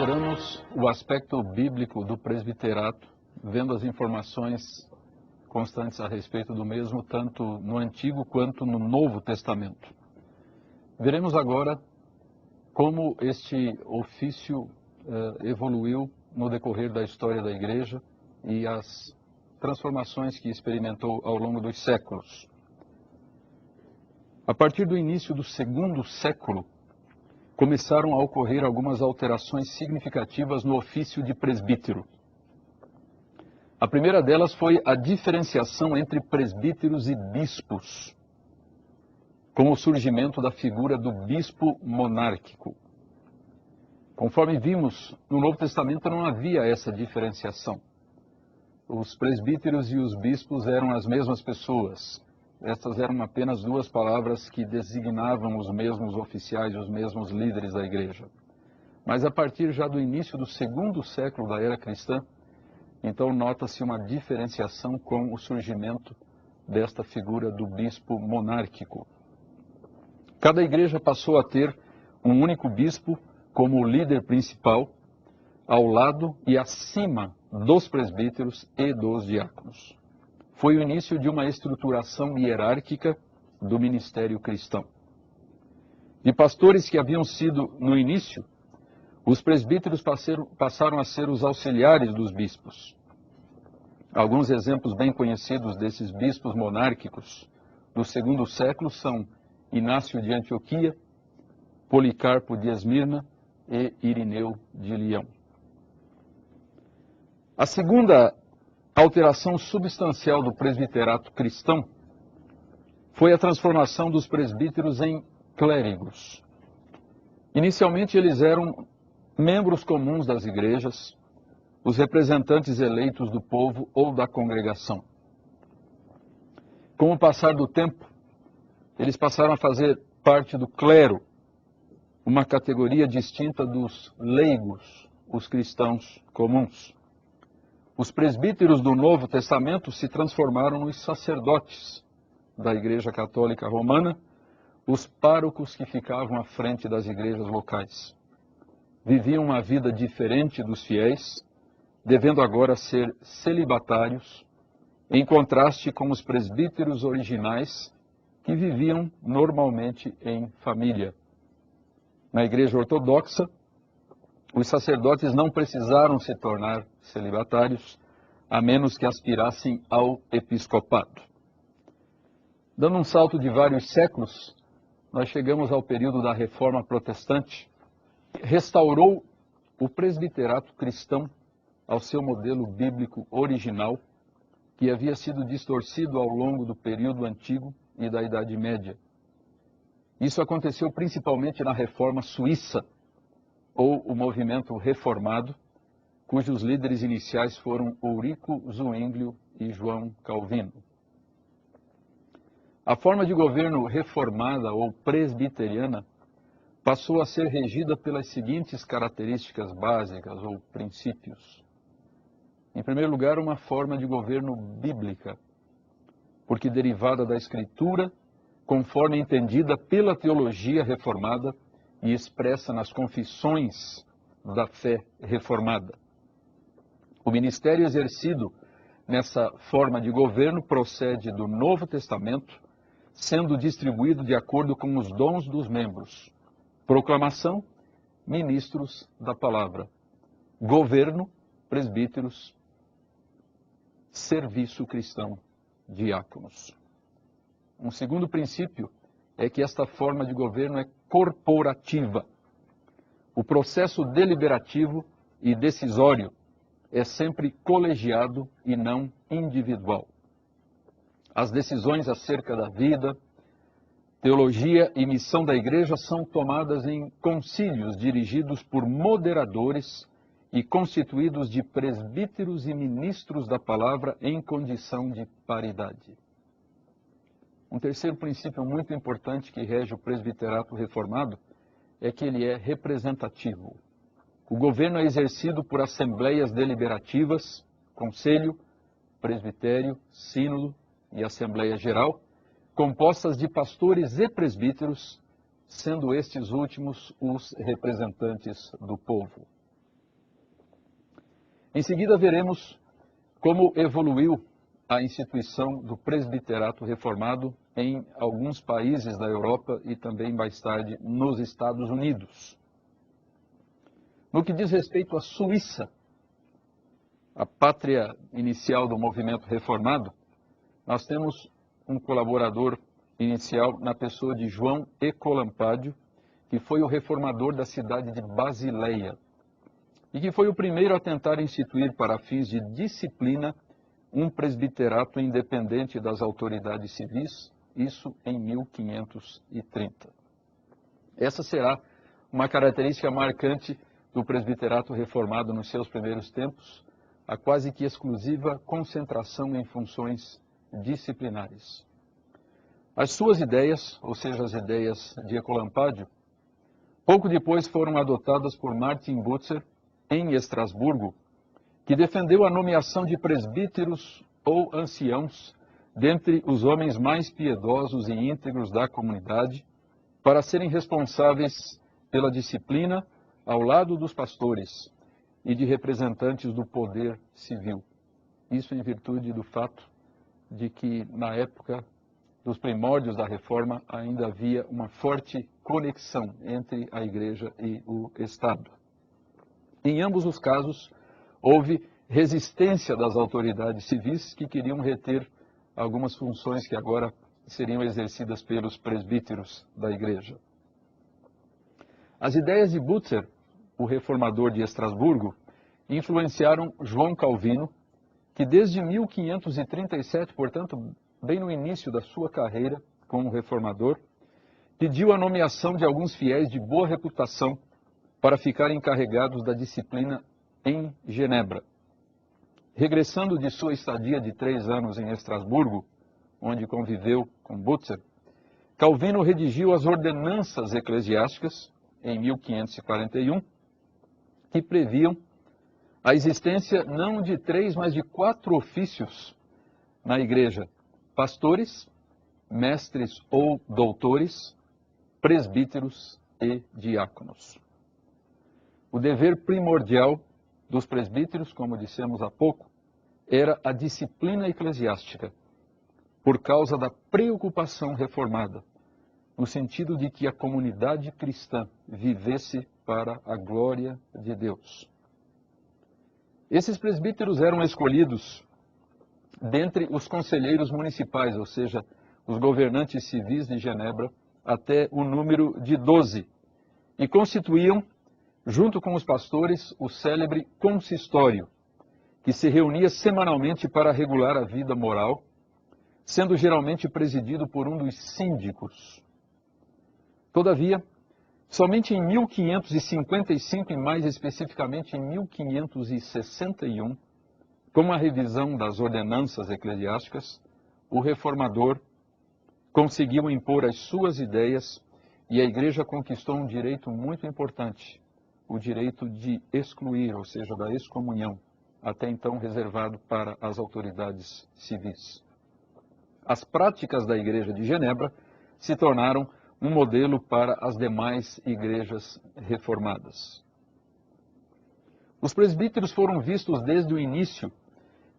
consideramos o aspecto bíblico do presbiterato, vendo as informações constantes a respeito do mesmo, tanto no Antigo quanto no Novo Testamento. Veremos agora como este ofício evoluiu no decorrer da história da Igreja e as transformações que experimentou ao longo dos séculos. A partir do início do segundo século, começaram a ocorrer algumas alterações significativas no ofício de presbítero. A primeira delas foi a diferenciação entre presbíteros e bispos, com o surgimento da figura do bispo monárquico. Conforme vimos, no Novo Testamento não havia essa diferenciação. Os presbíteros e os bispos eram as mesmas pessoas. Estas eram apenas duas palavras que designavam os mesmos oficiais, os mesmos líderes da igreja. Mas a partir já do início do segundo século da era cristã, então nota-se uma diferenciação com o surgimento desta figura do bispo monárquico. Cada igreja passou a ter um único bispo como o líder principal, ao lado e acima dos presbíteros e dos diáconos. Foi o início de uma estruturação hierárquica do ministério cristão. De pastores que haviam sido, no início, os presbíteros passaram a ser os auxiliares dos bispos. Alguns exemplos bem conhecidos desses bispos monárquicos do segundo século são Inácio de Antioquia, Policarpo de Esmirna e Irineu de Leão. A segunda alteração substancial do presbiterato cristão foi a transformação dos presbíteros em clérigos. Inicialmente eles eram membros comuns das igrejas, os representantes eleitos do povo ou da congregação. Com o passar do tempo, eles passaram a fazer parte do clero, uma categoria distinta dos leigos, os cristãos comuns. Os presbíteros do Novo Testamento se transformaram nos sacerdotes da Igreja Católica Romana, os párocos que ficavam à frente das igrejas locais. Viviam uma vida diferente dos fiéis, devendo agora ser celibatários, em contraste com os presbíteros originais que viviam normalmente em família. Na Igreja Ortodoxa, os sacerdotes não precisaram se tornar celibatários, a menos que aspirassem ao episcopado. Dando um salto de vários séculos, nós chegamos ao período da Reforma Protestante, que restaurou o presbiterato cristão ao seu modelo bíblico original, que havia sido distorcido ao longo do período antigo e da Idade Média. Isso aconteceu principalmente na Reforma Suíça, ou o movimento reformado, cujos líderes iniciais foram Ulrico Zwinglio e João Calvino. A forma de governo reformada ou presbiteriana passou a ser regida pelas seguintes características básicas ou princípios. Em primeiro lugar, uma forma de governo bíblica, porque derivada da Escritura, conforme entendida pela teologia reformada e expressa nas confissões da fé reformada. O ministério exercido nessa forma de governo procede do Novo Testamento, sendo distribuído de acordo com os dons dos membros. Proclamação, ministros da palavra. Governo, presbíteros. Serviço cristão, diáconos. Um segundo princípio é que esta forma de governo é corporativa. O processo deliberativo e decisório é sempre colegiado e não individual. As decisões acerca da vida, teologia e missão da igreja são tomadas em concílios dirigidos por moderadores e constituídos de presbíteros e ministros da palavra em condição de paridade. Um terceiro princípio muito importante que rege o presbiterato reformado é que ele é representativo. O governo é exercido por assembleias deliberativas, conselho, presbitério, sínodo e assembleia geral, compostas de pastores e presbíteros, sendo estes últimos os representantes do povo. Em seguida, veremos como evoluiu a instituição do presbiterato reformado em alguns países da Europa e também mais tarde nos Estados Unidos. No que diz respeito à Suíça, a pátria inicial do movimento reformado, nós temos um colaborador inicial na pessoa de João Ecolampádio, que foi o reformador da cidade de Basileia e que foi o primeiro a tentar instituir para fins de disciplina um presbiterato independente das autoridades civis, isso em 1530. Essa será uma característica marcante do presbiterato reformado nos seus primeiros tempos, a quase que exclusiva concentração em funções disciplinares. As suas ideias, ou seja, as ideias de Ecolampádio, pouco depois foram adotadas por Martin Butzer em Estrasburgo, que defendeu a nomeação de presbíteros ou anciãos dentre os homens mais piedosos e íntegros da comunidade para serem responsáveis pela disciplina ao lado dos pastores e de representantes do poder civil. Isso em virtude do fato de que, na época dos primórdios da Reforma, ainda havia uma forte conexão entre a Igreja e o Estado. Em ambos os casos, houve resistência das autoridades civis que queriam reter algumas funções que agora seriam exercidas pelos presbíteros da Igreja. As ideias de Butzer, o reformador de Estrasburgo, influenciaram João Calvino, que desde 1537, portanto, bem no início da sua carreira como reformador, pediu a nomeação de alguns fiéis de boa reputação para ficarem encarregados da disciplina em Genebra. Regressando de sua estadia de 3 anos em Estrasburgo, onde conviveu com Butzer, Calvino redigiu as ordenanças eclesiásticas, em 1541, que previam a existência não de 3, mas de 4 ofícios na igreja: pastores, mestres ou doutores, presbíteros e diáconos. O dever primordial dos presbíteros, como dissemos há pouco, era a disciplina eclesiástica, por causa da preocupação reformada, no sentido de que a comunidade cristã vivesse para a glória de Deus. Esses presbíteros eram escolhidos dentre os conselheiros municipais, ou seja, os governantes civis de Genebra, até o número de 12, e constituíam, junto com os pastores, o célebre consistório, que se reunia semanalmente para regular a vida moral, sendo geralmente presidido por um dos síndicos. Todavia, somente em 1555 e mais especificamente em 1561, com a revisão das ordenanças eclesiásticas, o reformador conseguiu impor as suas ideias e a Igreja conquistou um direito muito importante, o direito de excluir, ou seja, da excomunhão, até então reservado para as autoridades civis. As práticas da Igreja de Genebra se tornaram um modelo para as demais igrejas reformadas. Os presbíteros foram vistos desde o início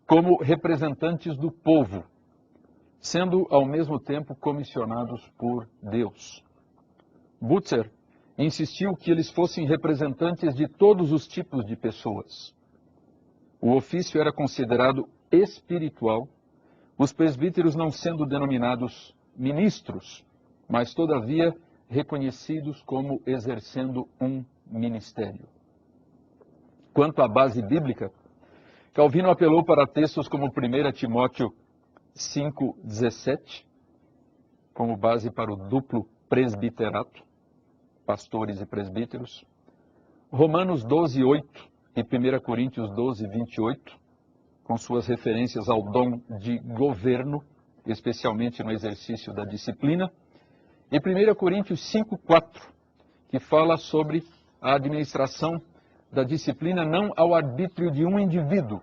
como representantes do povo, sendo ao mesmo tempo comissionados por Deus. Butzer insistiu que eles fossem representantes de todos os tipos de pessoas. O ofício era considerado espiritual, os presbíteros não sendo denominados ministros, mas todavia reconhecidos como exercendo um ministério. Quanto à base bíblica, Calvino apelou para textos como 1 Timóteo 5,17, como base para o duplo presbiterato, pastores e presbíteros, Romanos 12,8 e 1 Coríntios 12,28, com suas referências ao dom de governo, especialmente no exercício da disciplina, e 1 Coríntios 5,4, que fala sobre a administração da disciplina não ao arbítrio de um indivíduo,